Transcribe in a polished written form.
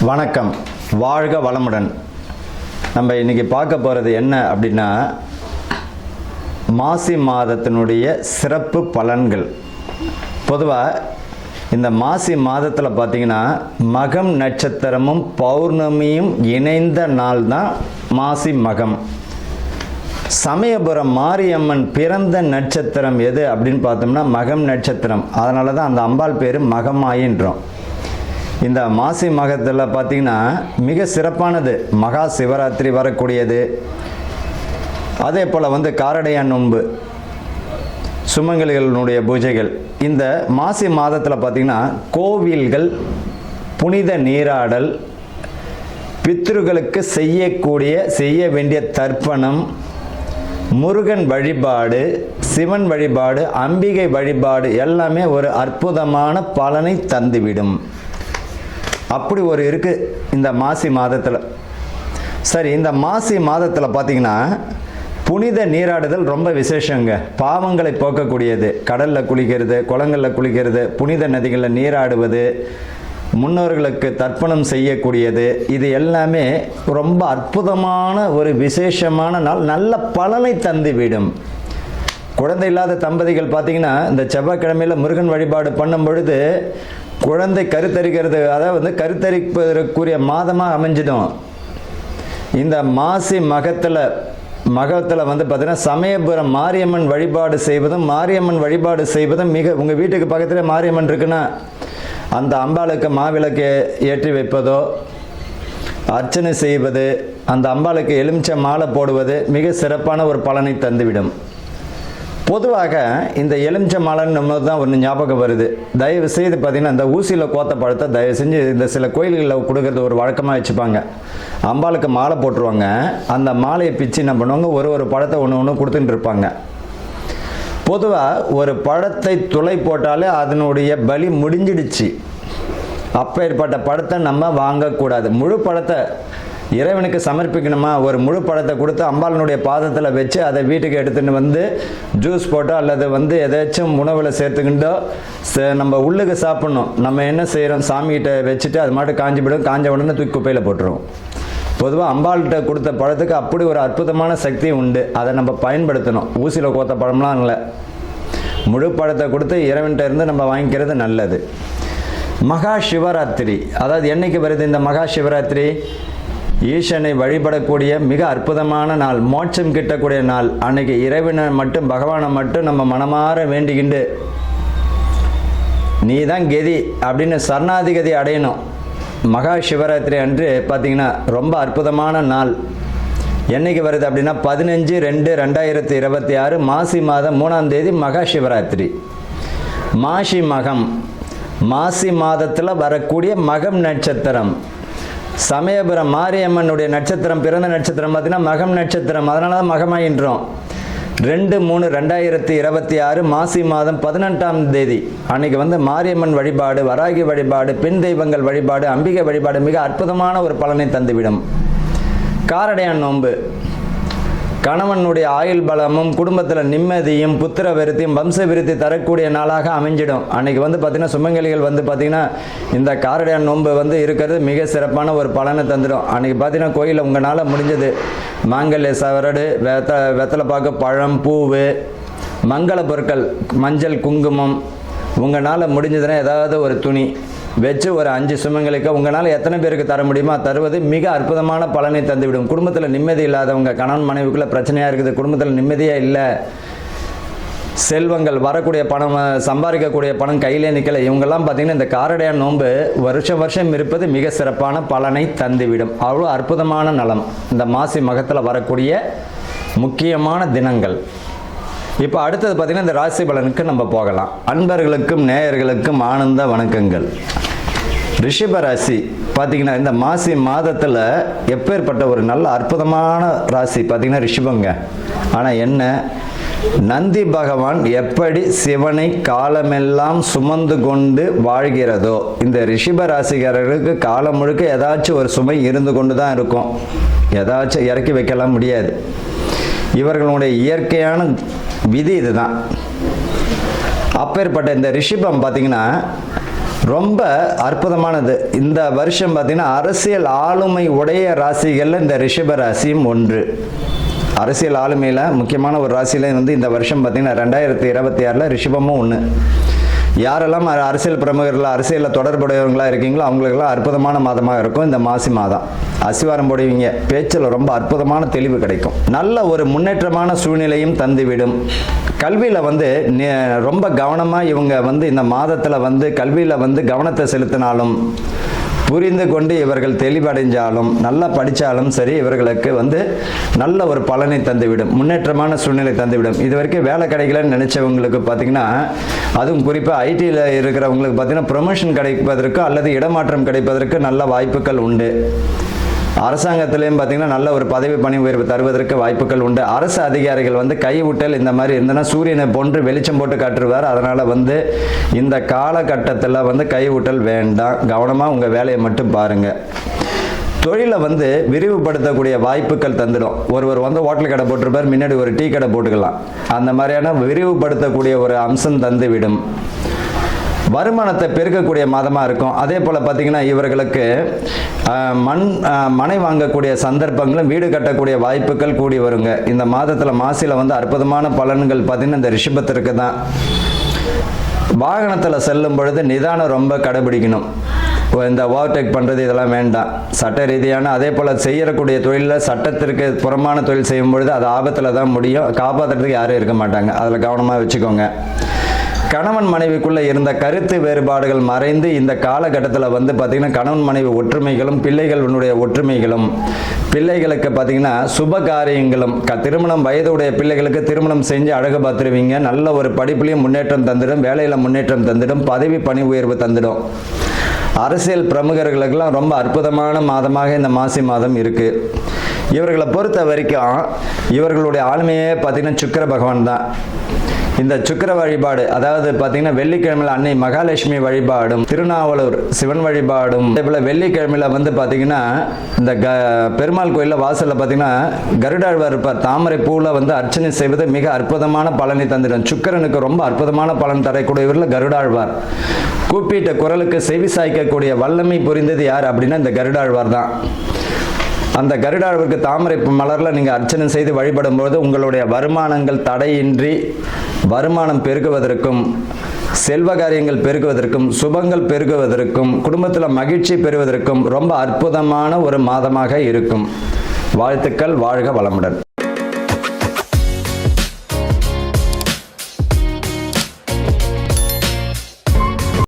வணக்கம், வாழ்க வளமுடன். நம்ம இன்றைக்கி பார்க்க போகிறது என்ன அப்படின்னா, மாசி மாதத்தினுடைய சிறப்பு பலன்கள். பொதுவாக இந்த மாசி மாதத்தில் பார்த்திங்கன்னா மகம் நட்சத்திரமும் பௌர்ணமியும் இணைந்த நாள் தான் மாசி மகம். சமயபுரம் மாரியம்மன் பிறந்த நட்சத்திரம் எது அப்படின்னு பார்த்தோம்னா மகம் நட்சத்திரம். அதனால தான் அந்த அம்பாள் பேர் மகமாயின்றோம். இந்த மாசி மகத்தில் பார்த்திங்கன்னா மிக சிறப்பானது மகா சிவராத்திரி வரக்கூடியது. அதே போல் காரடையான் நோன்பு, சுமங்கலிகளுடைய பூஜைகள். இந்த மாசி மாதத்தில் பார்த்திங்கன்னா கோவில்கள், புனித நீராடல், பித்ருக்களுக்கு செய்ய வேண்டிய தர்ப்பணம், முருகன் வழிபாடு, சிவன் வழிபாடு, அம்பிகை வழிபாடு எல்லாமே ஒரு அற்புதமான பலனை தந்துவிடும். அப்படி ஒரு இருக்குது இந்த மாசி மாதத்தில். சரி, இந்த மாசி மாதத்தில் பார்த்திங்கன்னா புனித நீராடுதல் ரொம்ப விசேஷங்க. பாவங்களை போக்கக்கூடியது. கடலில் குளிக்கிறது, குளங்களில் குளிக்கிறது, புனித நதிகளில் நீராடுவது, முன்னோர்களுக்கு தர்ப்பணம் செய்யக்கூடியது, இது எல்லாமே ரொம்ப அற்புதமான ஒரு விசேஷமான நாள். நல்ல பலனை தந்துவிடும். குழந்தை இல்லாத தம்பதிகள் பார்த்திங்கன்னா இந்த செவ்வாய்க்கிழமையில் முருகன் வழிபாடு பண்ணும் பொழுது குழந்தை கருத்தரிக்கிறது, அதாவது கருத்தரிப்பதற்குரிய மாதமாக அமைஞ்சிடும். இந்த மாசி மகத்தில் பார்த்திங்கன்னா சமயபுரம் மாரியம்மன் வழிபாடு செய்வதும் மிக, உங்கள் வீட்டுக்கு பக்கத்தில் மாரியம்மன் இருக்குன்னா அந்த அம்பாளுக்கு மாவிளக்கு ஏற்றி வைப்பதோ, அர்ச்சனை செய்வது, அந்த அம்பாளுக்கு எலுமிச்சை மாலை போடுவது மிக சிறப்பான ஒரு பலனை தந்துவிடும். பொதுவாக இந்த எலுமிச்சை மாலைன்னு தான் ஒன்று ஞாபகம் வருது. தயவு செய்து பார்த்திங்கன்னா இந்த ஊசியில் கோத்த பழத்தை தயவு செஞ்சு இந்த சில கோயில்களில் கொடுக்கறது ஒரு வழக்கமாக வச்சுப்பாங்க. அம்பாளுக்கு மாலை போட்டுருவாங்க. அந்த மாலையை பிச்சு என்ன பண்ணுவாங்க, ஒரு பழத்தை ஒன்று கொடுத்துட்டு இருப்பாங்க. பொதுவாக ஒரு பழத்தை துளை போட்டாலே அதனுடைய பலி முடிஞ்சிடுச்சு. அப்பேற்பட்ட பழத்தை நம்ம வாங்கக்கூடாது. முழு பழத்தை இறைவனுக்கு சமர்ப்பிக்கணுமா, ஒரு முழு பழத்தை கொடுத்து அம்பாளனுடைய பாதத்தில் வச்சு அதை வீட்டுக்கு எடுத்துகிட்டு ஜூஸ் போட்டோ அல்லது எதாச்சும் உணவில் சேர்த்துக்கிட்டோ நம்ம உள்ளுக்கு சாப்பிட்ணும். நம்ம என்ன செய்கிறோம், சாமிகிட்ட வச்சுட்டு அது மாட்டு காஞ்சி போய்டும். காஞ்ச உடனே தூக்கி குப்பையில் போட்டுருவோம். பொதுவாக அம்பாள்கிட்ட கொடுத்த பழத்துக்கு அப்படி ஒரு அற்புதமான சக்தி உண்டு. அதை நம்ம பயன்படுத்தணும். ஊசியில் கோத்த பழம்லாம் இல்லை, முழு பழத்தை கொடுத்து இறைவன்கிட்ட இருந்து நம்ம வாங்கிக்கிறது நல்லது. மகா சிவராத்திரி, அதாவது என்னைக்கு வருது இந்த மகா சிவராத்திரி? ஈசனை வழிபடக்கூடிய மிக அற்புதமான நாள், மோட்சம் கிட்டக்கூடிய நாள். அன்னைக்கு இறைவனை மட்டும், பகவானை மட்டும் நம்ம மனமாற வேண்டிக்கிண்டு நீ தான் கதி அப்படின்னு சரணாதிகதி அடையணும். மகா சிவராத்திரி அன்று பார்த்திங்கன்னா ரொம்ப அற்புதமான நாள். என்னைக்கு வருது அப்படின்னா 15/2/2026 மாசி மாதம் 3ஆம் தேதி மகா சிவராத்திரி. மாசி மகம், மாசி மாதத்தில் வரக்கூடிய மகம் நட்சத்திரம். சமயபுரம் மாரியம்மனுடைய நட்சத்திரம், பிறந்த நட்சத்திரம் பார்த்திங்கன்னா மகம் நட்சத்திரம். அதனால தான் மகமாயின்றோம். 2/3/2026 மாசி மாதம் 18ஆம் தேதி அன்னைக்கு மாரியம்மன் வழிபாடு, வராகி வழிபாடு, பெண் தெய்வங்கள் வழிபாடு, அம்பிகை வழிபாடு மிக அற்புதமான ஒரு பலனை தந்துவிடும். காரடையான் நோன்பு, கணவனுடைய ஆயுள் பலமும் குடும்பத்தில் நிம்மதியும் புத்திர விருத்தியும் வம்ச விருத்தி தரக்கூடிய நாளாக அமைஞ்சிடும். அன்றைக்கி பார்த்திங்கன்னா சுமங்கலிகள் பார்த்திங்கன்னா இந்த காரடையான் நோன்பு இருக்கிறது மிக சிறப்பான ஒரு பலனை தந்துடும். அன்றைக்கி பார்த்திங்கன்னா கோயிலில் உங்களால் முடிஞ்சது மாங்கல்ய சவரடு, வெத்தலை பாக்கு, பழம், பூவு, மங்கள பொருட்கள், மஞ்சள், குங்குமம், உங்களால் முடிஞ்சதுன்னா ஏதாவது ஒரு துணி வச்சு ஒரு 5 சுமங்களுக்கு உங்களால் எத்தனை பேருக்கு தர முடியுமோ தருவது மிக அற்புதமான பலனை தந்துவிடும். குடும்பத்தில் நிம்மதி இல்லாதவங்க, கணவன் மனைவிக்குள்ளே பிரச்சனையாக இருக்குது, குடும்பத்தில் நிம்மதியாக இல்லை, செல்வங்கள் வரக்கூடிய பணம், சம்பாதிக்கக்கூடிய பணம் கையிலே நிற்கலை, இவங்கெல்லாம் பார்த்திங்கன்னா இந்த காரடையான் நோன்பு வருஷம் இருப்பது மிக சிறப்பான பலனை தந்துவிடும். அவ்வளோ அற்புதமான நலம் இந்த மாசி மகத்தில் வரக்கூடிய முக்கியமான தினங்கள். இப்போ அடுத்தது பார்த்திங்கன்னா இந்த ராசி பலனுக்கு நம்ம போகலாம். அன்பர்களுக்கும் நேயர்களுக்கும் ஆனந்த வணக்கங்கள். ரிஷப ராசி பார்த்திங்கன்னா இந்த மாசி மாதத்தில் எப்பேற்பட்ட ஒரு நல்ல அற்புதமான ராசி பார்த்திங்கன்னா ரிஷபங்க. ஆனால் என்ன, நந்தி பகவான் எப்படி சிவனை காலமெல்லாம் சுமந்து கொண்டு வாழ்கிறதோ, இந்த ரிஷப ராசிக்காரர்களுக்கு காலம் முழுக்க ஏதாச்சும் ஒரு சுமை இருந்து கொண்டு தான் இருக்கும். ஏதாச்சும் இறக்கி வைக்கலாம் முடியாது. இவர்களுடைய இயற்கையான விதி இதுதான். அப்பேற்பட்ட இந்த ரிஷபம் பார்த்திங்கன்னா ரொம்ப அற்புதமானது. இந்த வருஷம் பார்த்தீங்கன்னா அரசியல் ஆளுமை உடைய ராசிகளில் இந்த ரிஷப ராசியும் ஒன்று. அரசியல் ஆளுமையில் முக்கியமான ஒரு ராசியில் இந்த வருஷம் பார்த்தீங்கன்னா 2026 ரிஷபமும் ஒன்று. யாரெல்லாம் அரசியல் பிரமுகர்கள், அரசியலில் தொடர்புடையவங்களாக இருக்கீங்களோ அவங்களுக்கெல்லாம் அற்புதமான மாதமாக இருக்கும் இந்த மாசி மாதம். அசிவாரம் போடுவீங்க, பேச்சில் ரொம்ப அற்புதமான தெளிவு கிடைக்கும். நல்ல ஒரு முன்னேற்றமான சூழ்நிலையும் தந்துவிடும். கல்வியில் ரொம்ப கவனமாக இவங்க இந்த மாதத்தில் கல்வியில் கவனத்தை செலுத்தினாலும், புரிந்து கொண்டு இவர்கள் தெளிவடைஞ்சாலும், நல்லா படித்தாலும் சரி, இவர்களுக்கு நல்ல ஒரு பலனை தந்துவிடும், முன்னேற்றமான சூழ்நிலை தந்துவிடும். இது வரைக்கும் வேலை கிடைக்கலன்னு நினைச்சவங்களுக்கு பார்த்தீங்கன்னா, அதுவும் குறிப்பாக ஐடியில் இருக்கிறவங்களுக்கு பார்த்தீங்கன்னா ப்ரொமோஷன் கிடைப்பதற்கு அல்லது இடமாற்றம் கிடைப்பதற்கு நல்ல வாய்ப்புகள் உண்டு. அரசாங்கத்திலையும் பார்த்தீங்கன்னா நல்ல ஒரு பதவி பணி உயர்வு தருவதற்கு வாய்ப்புகள் உண்டு. அரசு அதிகாரிகள் கைவிட்டல் இந்த மாதிரி இருந்தனா சூரியனை போன்று வெளிச்சம் போட்டு காட்டுருவார். அதனால் இந்த காலகட்டத்தில் கைவிட்டல் வேண்டாம். கவனமாக உங்கள் வேலையை மட்டும் பாருங்கள். தொழிலை விரிவுபடுத்தக்கூடிய வாய்ப்புகள் தந்துடும். ஒருவர் ஹோட்டல் கடை போட்டிருப்பார், முன்னாடி ஒரு டீ கடை போட்டுக்கலாம். அந்த மாதிரியான விரிவுபடுத்தக்கூடிய ஒரு அம்சம் தந்துவிடும். வருமானத்தை பெருக்கக்கூடிய மாதமாக இருக்கும். அதே போல் பார்த்தீங்கன்னா இவர்களுக்கு மனை வாங்கக்கூடிய சந்தர்ப்பங்களும், வீடு கட்டக்கூடிய வாய்ப்புகள் கூடி வருங்க. இந்த மாதத்தில் மாசியில் அற்புதமான பலன்கள் பார்த்தீங்கன்னா இந்த ரிஷபத்திற்கு தான். வாகனத்தில் செல்லும் பொழுது நிதானம் ரொம்ப கடைபிடிக்கணும். இந்த ஓவர்டேக் பண்ணுறது இதெல்லாம் வேண்டாம். சட்ட ரீதியான அதே போல் செய்யக்கூடிய தொழிலில் சட்டத்திற்கு புறமான தொழில் செய்யும் பொழுது அது ஆபத்தில் தான் முடியும். காப்பாற்றுறதுக்கு யாரும் இருக்க மாட்டாங்க. அதில் கவனமாக வச்சுக்கோங்க. கணவன் மனைவிக்குள்ளே இருந்த கருத்து வேறுபாடுகள் மறைந்து இந்த காலகட்டத்தில் பார்த்தீங்கன்னா கணவன் மனைவி ஒற்றுமைகளும், பிள்ளைகளுடைய ஒற்றுமைகளும், பிள்ளைகளுக்கு பார்த்தீங்கன்னா சுப காரியங்களும், திருமணம் வயதுடைய பிள்ளைகளுக்கு திருமணம் செஞ்சு அழகு பார்த்துருவீங்க. நல்ல ஒரு படிப்புலையும் முன்னேற்றம் தந்துடும், வேலையில் முன்னேற்றம் தந்துடும், பதவி பணி உயர்வு தந்துடும். அரசியல் பிரமுகர்களுக்கெல்லாம் ரொம்ப அற்புதமான மாதமாக இந்த மாசி மாதம் இருக்குது. இவர்களை பொறுத்த வரைக்கும் இவர்களுடைய ஆளுமையே பார்த்தீங்கன்னா சுக்கிர பகவான் தான். இந்த சுக்கிர வழிபாடு, அதாவது பார்த்தீங்கன்னா வெள்ளிக்கிழமையில் அன்னை மகாலட்சுமி வழிபாடும், திருநாவலூர் சிவன் வழிபாடும், அதே போல் வெள்ளிக்கிழமையில் பார்த்தீங்கன்னா இந்த பெருமாள் கோயிலில் வாசலில் பார்த்தீங்கன்னா கருடாழ்வார் இருப்பார். தாமரை பூவில் அர்ச்சனை செய்வது மிக அற்புதமான பலனை தந்துடும். சுக்கிரனுக்கு ரொம்ப அற்புதமான பலன் தரக்கூடியவர்கள் கருடாழ்வார். கூப்பிட்ட குரலுக்கு செவி சாய்க்கக்கூடிய வல்லமை புரிந்தது யார் அப்படின்னா இந்த கருடாழ்வார் தான். அந்த கருடாழ்வாருக்கு தாமரை மலரில் நீங்கள் அர்ச்சனை செய்து வழிபடும் போது உங்களுடைய வருமானங்கள் தடையின்றி வருமானம் பெருகுவதற்கும், செல்வ காரியங்கள் பெருகுவதற்கும், சுபங்கள் பெருகுவதற்கும், குடும்பத்தில் மகிழ்ச்சி பெறுவதற்கும் ரொம்ப அற்புதமான ஒரு மாதமாக இருக்கும். வாழ்த்துக்கள். வாழ்க வளமுடன்.